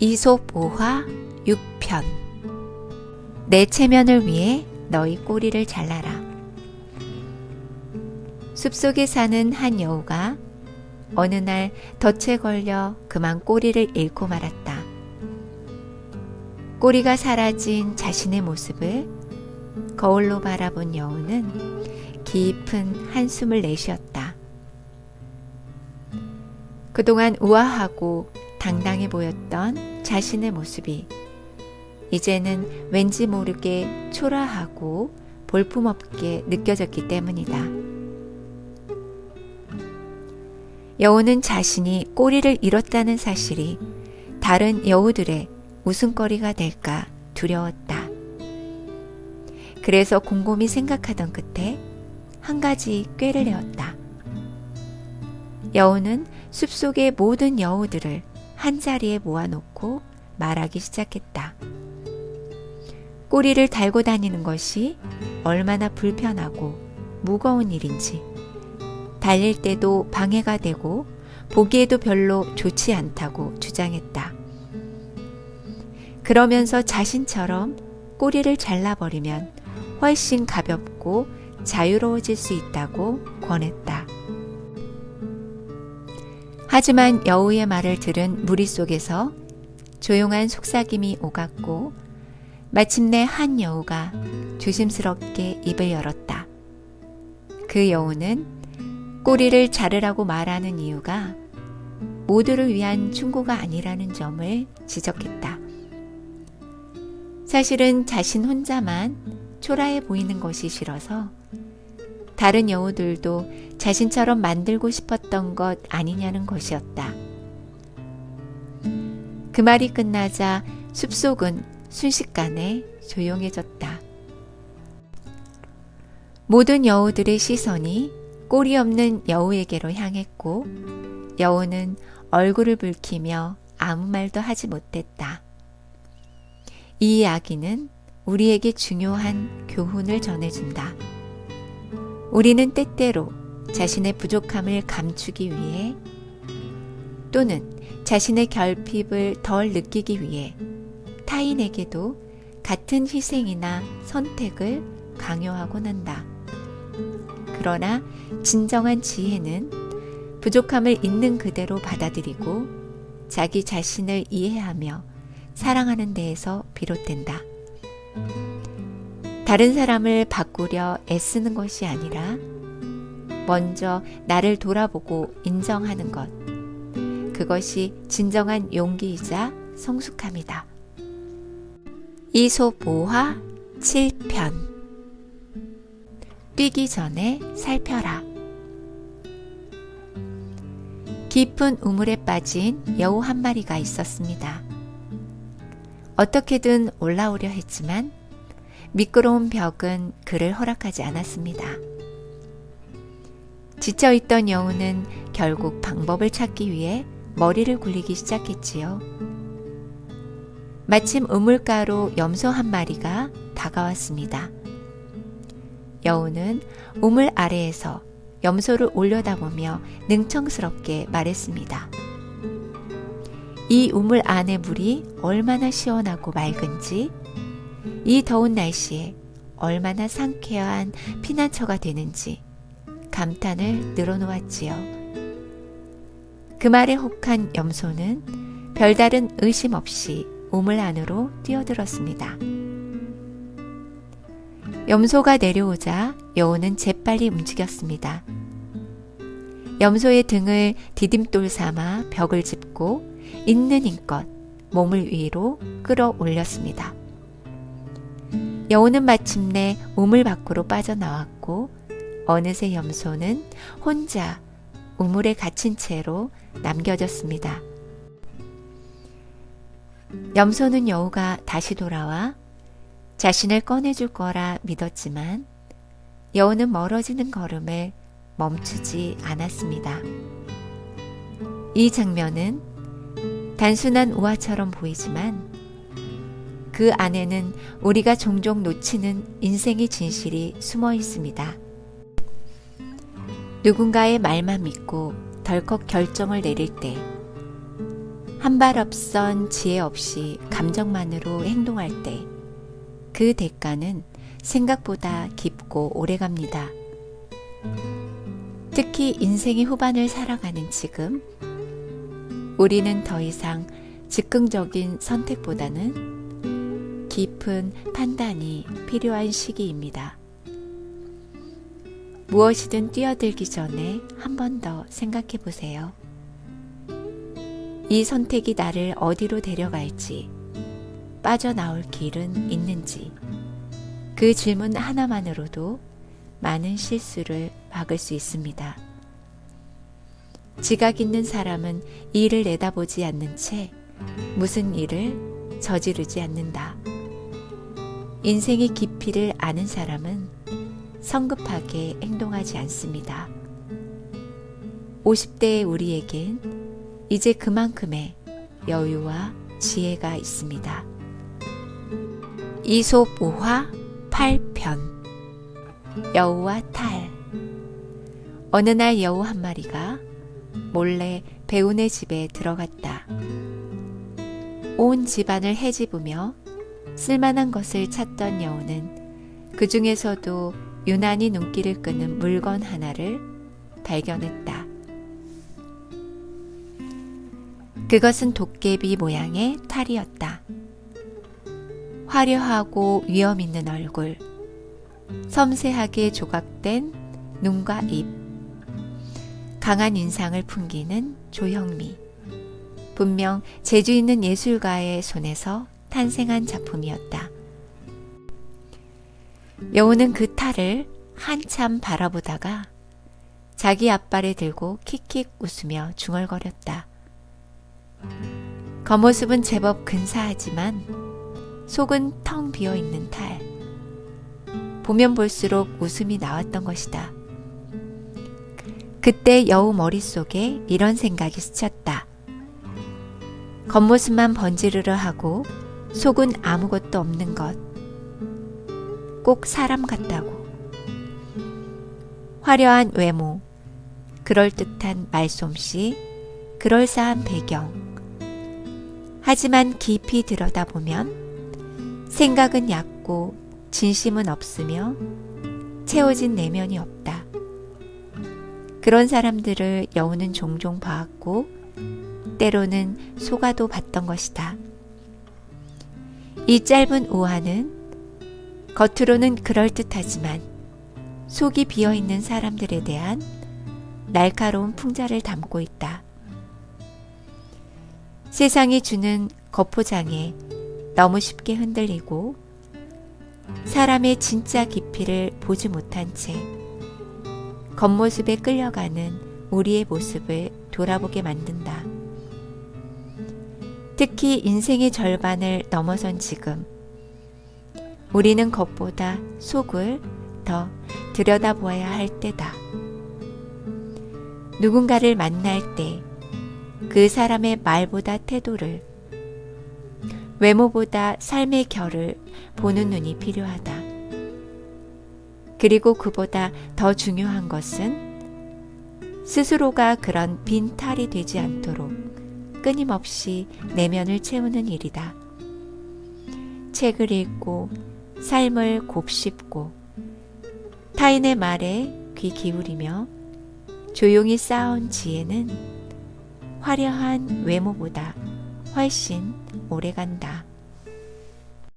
이솝 5화 6편. 내 체면을 위해 너희 꼬리를 잘라라. 숲속에 사는 한 여우가 어느 날 덫에 걸려 그만 꼬리를 잃고 말았다. 꼬리가 사라진 자신의 모습을 거울로 바라본 여우는 깊은 한숨을 내쉬었다. 그동안 우아하고 당당해 보였던 자신의 모습이 이제는 왠지 모르게 초라하고 볼품없게 느껴졌기 때문이다. 여우는 자신이 꼬리를 잃었다는 사실이 다른 여우들의 웃음거리가 될까 두려웠다. 그래서 곰곰이 생각하던 끝에 한 가지 꾀를 내었다. 여우는 숲속의 모든 여우들을 한자리에 모아놓고 말하기 시작했다. 꼬리를 달고 다니는 것이 얼마나 불편하고 무거운 일인지, 달릴 때도 방해가 되고 보기에도 별로 좋지 않다고 주장했다. 그러면서 자신처럼 꼬리를 잘라버리면 훨씬 가볍고 자유로워질 수 있다고 권했다. 하지만 여우의 말을 들은 무리 속에서 조용한 속삭임이 오갔고 마침내 한 여우가 조심스럽게 입을 열었다. 그 여우는 꼬리를 자르라고 말하는 이유가 모두를 위한 충고가 아니라는 점을 지적했다. 사실은 자신 혼자만 초라해 보이는 것이 싫어서 다른 여우들도 자신처럼 만들고 싶었던 것 아니냐는 것이었다. 그 말이 끝나자 숲속은 순식간에 조용해졌다. 모든 여우들의 시선이 꼬리 없는 여우에게로 향했고 여우는 얼굴을 붉히며 아무 말도 하지 못했다. 이 이야기는 우리에게 중요한 교훈을 전해준다. 우리는 때때로 자신의 부족함을 감추기 위해 또는 자신의 결핍을 덜 느끼기 위해 타인에게도 같은 희생이나 선택을 강요하곤 한다. 그러나 진정한 지혜는 부족함을 있는 그대로 받아들이고 자기 자신을 이해하며 사랑하는 데에서 비롯된다. 다른 사람을 바꾸려 애쓰는 것이 아니라 먼저 나를 돌아보고 인정하는 것. 그것이 진정한 용기이자 성숙함이다. 이솝 5화 7편. 뛰기 전에 살펴라. 깊은 우물에 빠진 여우 한 마리가 있었습니다. 어떻게든 올라오려 했지만 미끄러운 벽은 그를 허락하지 않았습니다. 지쳐있던 여우는 결국 방법을 찾기 위해 머리를 굴리기 시작했지요. 마침 우물가로 염소 한 마리가 다가왔습니다. 여우는 우물 아래에서 염소를 올려다보며 능청스럽게 말했습니다. 이 우물 안의 물이 얼마나 시원하고 맑은지, 이 더운 날씨에 얼마나 상쾌한 피난처가 되는지 감탄을 늘어놓았지요. 그 말에 혹한 염소는 별다른 의심 없이 우물 안으로 뛰어들었습니다. 염소가 내려오자 여우는 재빨리 움직였습니다. 염소의 등을 디딤돌 삼아 벽을 짚고 있는 힘껏 몸을 위로 끌어올렸습니다. 여우는 마침내 우물 밖으로 빠져나왔고 어느새 염소는 혼자 우물에 갇힌 채로 남겨졌습니다. 염소는 여우가 다시 돌아와 자신을 꺼내줄 거라 믿었지만 여우는 멀어지는 걸음을 멈추지 않았습니다. 이 장면은 단순한 우화처럼 보이지만 그 안에는 우리가 종종 놓치는 인생의 진실이 숨어 있습니다. 누군가의 말만 믿고 덜컥 결정을 내릴 때 한 발 앞선 지혜 없이 감정만으로 행동할 때 그 대가는 생각보다 깊고 오래갑니다. 특히 인생의 후반을 살아가는 지금, 우리는 더 이상 즉흥적인 선택보다는 깊은 판단이 필요한 시기입니다. 무엇이든 뛰어들기 전에 한 번 더 생각해 보세요. 이 선택이 나를 어디로 데려갈지, 빠져나올 길은 있는지, 그 질문 하나만으로도 많은 실수를 막을 수 있습니다. 지각 있는 사람은 이를 내다보지 않는 채 무슨 일을 저지르지 않는다. 인생의 깊이를 아는 사람은 성급하게 행동하지 않습니다. 50대의 우리에겐 이제 그만큼의 여유와 지혜가 있습니다. 이솝 우화 8편 여우와 탈. 어느 날 여우 한 마리가 몰래 배운의 집에 들어갔다. 온 집안을 헤집으며 쓸만한 것을 찾던 여우는 그 중에서도 유난히 눈길을 끄는 물건 하나를 발견했다. 그것은 도깨비 모양의 탈이었다. 화려하고 위험 있는 얼굴, 섬세하게 조각된 눈과 입, 강한 인상을 풍기는 조형미. 분명 재주 있는 예술가의 손에서 탄생한 작품이었다. 여우는 그 탈을 한참 바라보다가 자기 앞발에 들고 킥킥 웃으며 중얼거렸다. 겉모습은 제법 근사하지만 속은 텅 비어있는 탈. 보면 볼수록 웃음이 나왔던 것이다. 그때 여우 머릿속에 이런 생각이 스쳤다. 겉모습만 번지르르하고 속은 아무것도 없는 것. 꼭 사람 같다고. 화려한 외모, 그럴듯한 말솜씨, 그럴싸한 배경. 하지만 깊이 들여다보면 생각은 얕고 진심은 없으며 채워진 내면이 없다. 그런 사람들을 여우는 종종 봐왔고 때로는 속아도 봤던 것이다. 이 짧은 우화는 겉으로는 그럴듯하지만 속이 비어있는 사람들에 대한 날카로운 풍자를 담고 있다. 세상이 주는 겉포장에 너무 쉽게 흔들리고 사람의 진짜 깊이를 보지 못한 채 겉모습에 끌려가는 우리의 모습을 돌아보게 만든다. 특히 인생의 절반을 넘어선 지금, 우리는 겉보다 속을 더 들여다보아야 할 때다. 누군가를 만날 때 그 사람의 말보다 태도를, 외모보다 삶의 결을 보는 눈이 필요하다. 그리고 그보다 더 중요한 것은 스스로가 그런 빈 탈이 되지 않도록 끊임없이 내면을 채우는 일이다. 책을 읽고 삶을 곱씹고 타인의 말에 귀 기울이며 조용히 쌓아온 지혜는 화려한 외모보다 훨씬 오래간다.